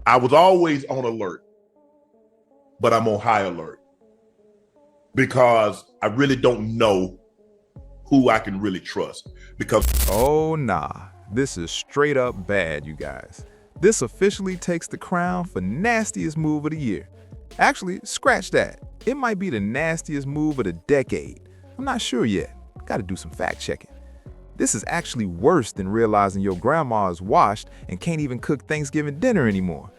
I was always on alert, but I'm on high alert because I really don't know who I can really trust. Because oh nah, this is straight up bad, you guys. This officially takes the crown for nastiest move of the year. Actually, scratch that. It might be the nastiest move of the decade. I'm not sure yet. Gotta do some fact checking. This is actually worse than realizing your grandma is washed and can't even cook Thanksgiving dinner anymore.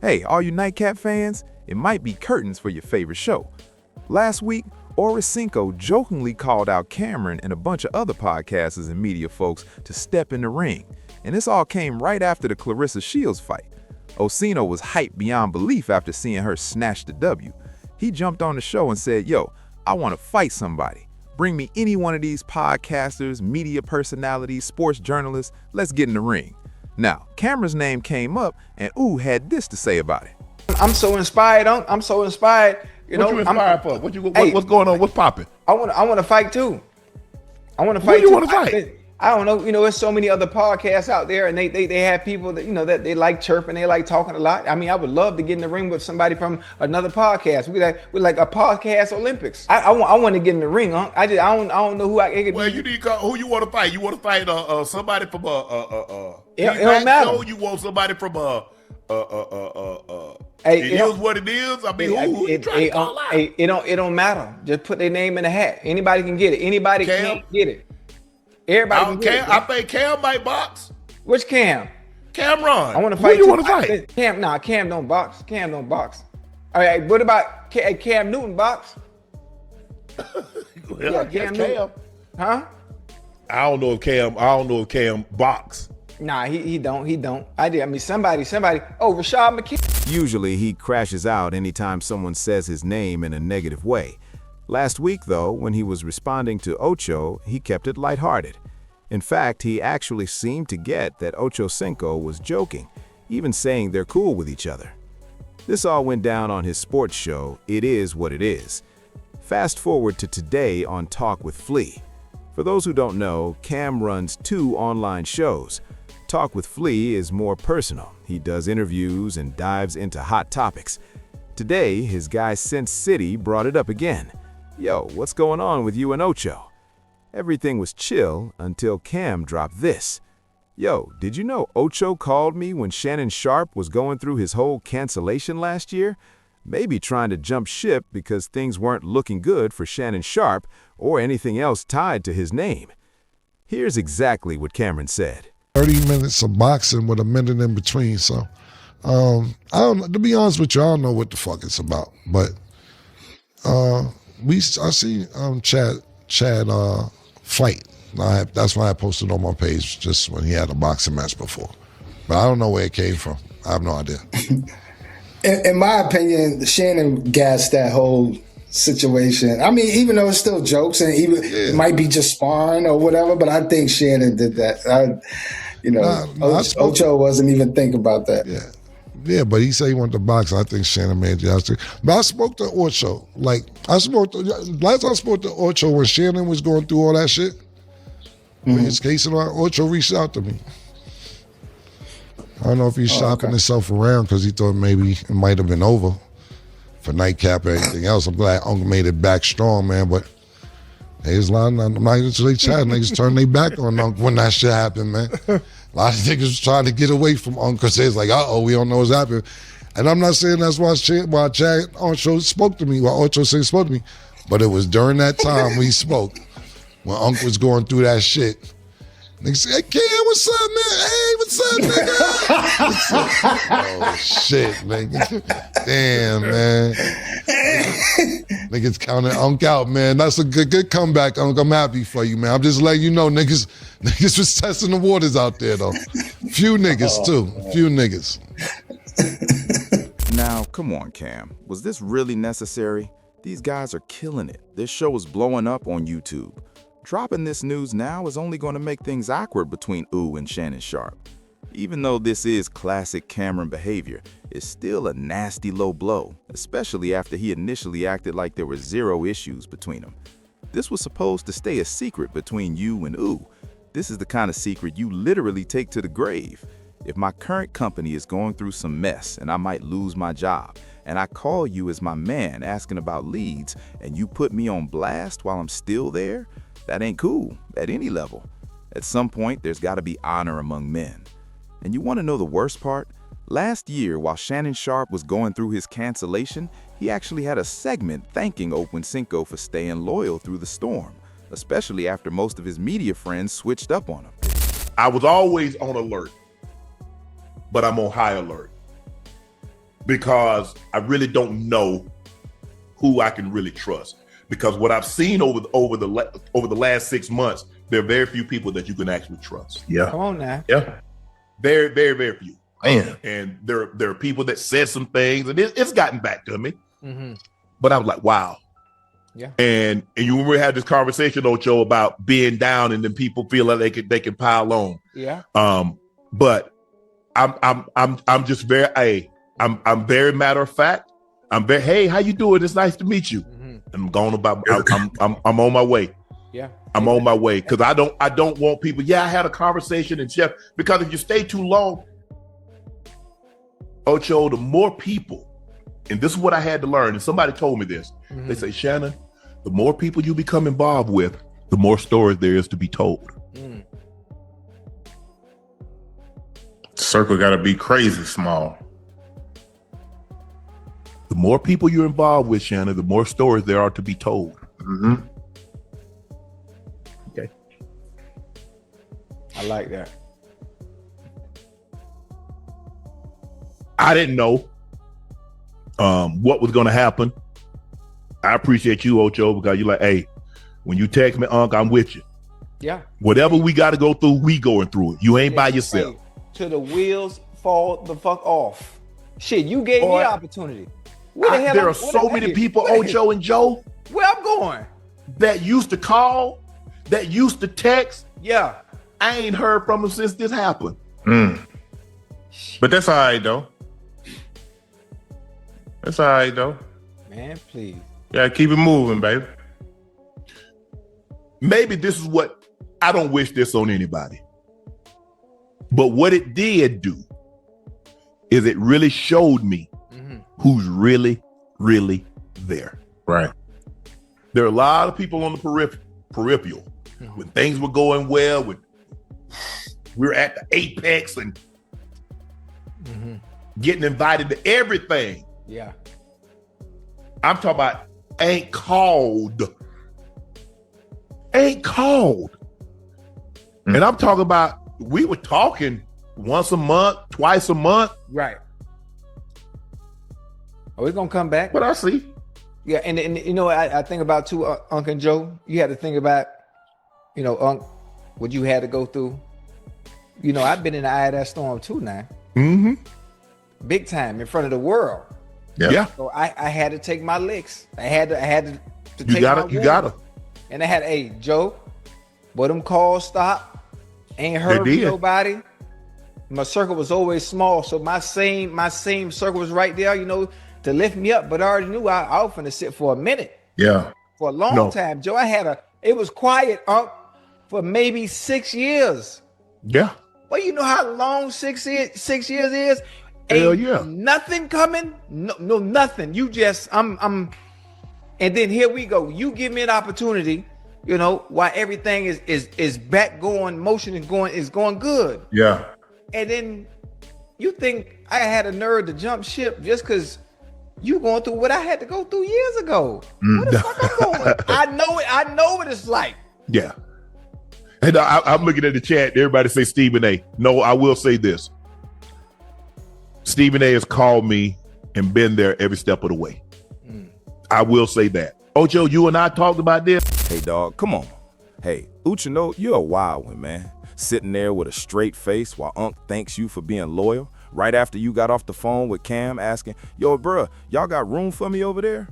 Hey, all you Nightcap fans, it might be curtains for your favorite show. Last week, Ochocinco jokingly called out Cameron and a bunch of other podcasters and media folks to step in the ring, and this all came right after the Clarissa Shields fight. Ochocinco was hyped beyond belief after seeing her snatch the W. He jumped on the show and said, yo, I want to fight somebody. Bring me any one of these podcasters, media personalities, sports journalists, let's get in the ring. Now, Cameron's name came up and had this to say about it. I'm so inspired. I'm so inspired. What you inspired for? What's going on? What's popping? I want to fight too. I want to Who fight. you want to fight? I don't know. There's so many other podcasts out there, and they have people that that they like chirping, they like talking a lot. I mean, I would love to get in the ring with somebody from another podcast. We like a podcast Olympics. I want to get in the ring, huh? I don't know who I could. Well, you need who you want to fight. You want to fight somebody from it don't matter. Show? You want somebody from Hey, it is what it is. I mean, who you trying to call out? It don't matter. Just put their name in the hat. Anybody can get it. Anybody can get it. Everybody can get it. I think Cam might box. Which Cam? Cameron. I want to fight. Who you want to fight? Cam don't box. Cam don't box. All right, what about Cam Newton box? Well, Cam. Huh? I don't know if Cam box. Nah, he don't. I mean, somebody. Oh, Rashad McKinney. Usually he crashes out anytime someone says his name in a negative way. Last week, though, when he was responding to Ocho, he kept it lighthearted. In fact, he actually seemed to get that Ochocinco was joking, even saying they're cool with each other. This all went down on his sports show, It Is What It Is. Fast forward to today on Talk with Flea. For those who don't know, Cam runs 2 online shows. Talk with Flea is more personal. He does interviews and dives into hot topics. Today, his guy Sense City brought it up again. Yo, what's going on with you and Ocho? Everything was chill until Cam dropped this. Yo, did you know Ocho called me when Shannon Sharpe was going through his whole cancellation last year? Maybe trying to jump ship because things weren't looking good for Shannon Sharpe or anything else tied to his name. Here's exactly what Cameron said. 30 minutes of boxing with a minute in between, so I don't. To be honest with you, I don't know what the fuck it's about. But I see Chad fight. That's why I posted on my page just when he had a boxing match before. But I don't know where it came from. I have no idea. In my opinion, Shannon gassed that whole situation. I mean, even though it's still jokes and even it might be just sparring or whatever, but I think Shannon did that. Ocho wasn't even thinking about that. Yeah, but he said he wanted to box. I think Shannon made it. But I spoke to Ocho. Last I spoke to Ocho when Shannon was going through all that shit. His case and all, Ocho reached out to me. I don't know if he's shopping himself around because he thought maybe it might have been over for Nightcap or anything else. I'm glad Uncle made it back strong, man. But there's a lot of niggas turned their back on Uncle when that shit happened, man. A lot of niggas was trying to get away from Uncle because they was like, we don't know what's happening. And I'm not saying that's why Chad Ocho spoke to me, why Ocho spoke to me. But it was during that time we spoke, when Uncle was going through that shit. Nigga said, hey, Cam, what's up, man? Hey, what's up, nigga? Oh, shit, nigga. Damn, man. Niggas counting Unc out, man. That's a good comeback, Unc. I'm happy for you, man. I'm just letting you know, niggas was testing the waters out there, though. Few niggas, too. Few niggas. Now, come on, Cam. Was this really necessary? These guys are killing it. This show is blowing up on YouTube. Dropping this news now is only going to make things awkward between and Shannon Sharpe. Even though this is classic Cameron behavior, it's still a nasty low blow, especially after he initially acted like there were 0 issues between them. This was supposed to stay a secret between you and This is the kind of secret you literally take to the grave. if my current company is going through some mess and I might lose my job, and I call you as my man asking about leads, and you put me on blast while I'm still there, that ain't cool at any level. At some point, there's got to be honor among men. And you want to know the worst part? Last year, while Shannon Sharpe was going through his cancellation, he actually had a segment thanking Ochocinco for staying loyal through the storm, especially after most of his media friends switched up on him. I was always on alert, but I'm on high alert because I really don't know who I can really trust. Because what I've seen over the last 6 months, there are very few people that you can actually trust. Come on now. Yeah. Very, very, very few. Man. And there are people that said some things, and it's gotten back to me. But I was like, wow. Yeah. And you remember we had this conversation, Ocho, about being down and then people feel like they can pile on. Yeah. But I'm just very I'm very matter of fact. I'm very, hey, how you doing? It's nice to meet you. I'm going about I'm on my way. Yeah. I'm on my way because I don't want people. Yeah, I had a conversation and Jeff, because if you stay too long, Ocho, the more people, and this is what I had to learn, and somebody told me this. They say, Shannon, the more people you become involved with, the more stories there is to be told. Circle got to be crazy small. The more people you're involved with, Shannon, the more stories there are to be told. Okay. I like that. I didn't know what was going to happen. I appreciate you, Ocho, because you're like, hey, when you text me, Unc, I'm with you. Yeah. Whatever we got to go through, we going through it. You ain't by yourself. Hey, till the wheels fall the fuck off. Shit, you gave me the opportunity. There are so many people, Ocho and Joe, where I'm going, that used to call, that used to text. Yeah. I ain't heard from them since this happened. But that's all right, though. That's all right, though. Man, please. Yeah, keep it moving, baby. Maybe this is what, I don't wish this on anybody. But what it did do is it really showed me who's really, really there. Right. There are a lot of people on the peripheral. When things were going well, when we were at the apex and getting invited to everything. Yeah. I'm talking about ain't called. And I'm talking about, we were talking once a month, twice a month. Right. Are we gonna come back? But I see. Yeah, and you know, I think about too, Unc and Joe. You had to think about, you know, Unc, what you had to go through. You know, I've been in the eye of that storm too now. Big time in front of the world. Yeah. So I had to take my licks. I had to take You gotta. And I had, hey, Joe, boy, them calls stopped. Ain't heard from nobody. My circle was always small, so my same circle was right there, you know, to lift me up. But I already knew I was finna sit for a minute. Yeah. For a long time, Joe. It was quiet for maybe 6 years. Yeah. Well, you know how long 6 years is? Hell Ain't yeah. nothing coming. No, nothing. You just, and then here we go. You give me an opportunity, you know, while everything is back going, motion is going good. Yeah. And then you think I had a nerve to jump ship just because you going through what I had to go through years ago. What the fuck I'm going? I know what it's like. Yeah. And I'm looking at the chat. Everybody say Stephen A. No, I will say this. Stephen A has called me and been there every step of the way. I will say that. Ocho, you and I talked about this. Hey, dog, come on. Hey, Uchino, you're a wild one, man. Sitting there with a straight face while Unc thanks you for being loyal, right after you got off the phone with Cam asking, yo, bruh, y'all got room for me over there?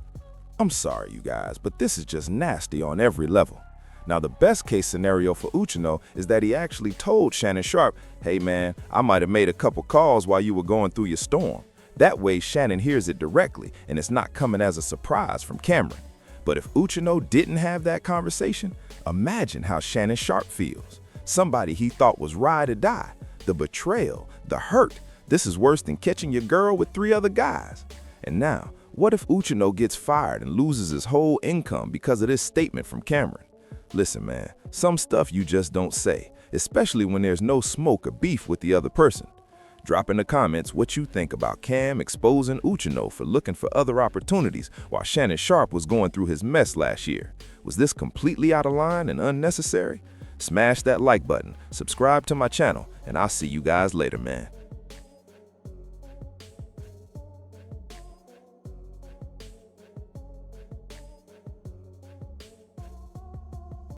I'm sorry, you guys, but this is just nasty on every level. Now, the best case scenario for Uchino is that he actually told Shannon Sharpe, hey, man, I might have made a couple calls while you were going through your storm. That way, Shannon hears it directly, and it's not coming as a surprise from Cameron. But if Uchino didn't have that conversation, imagine how Shannon Sharpe feels. Somebody he thought was ride or die, The betrayal, the hurt. This is worse than catching your girl with 3 other guys. And now, what if Uchino gets fired and loses his whole income because of this statement from Cameron? Listen, man, some stuff you just don't say, especially when there's no smoke or beef with the other person. Drop in the comments what you think about Cam exposing Uchino for looking for other opportunities while Shannon Sharpe was going through his mess last year. Was this completely out of line and unnecessary? Smash that like button, subscribe to my channel, and I'll see you guys later, man.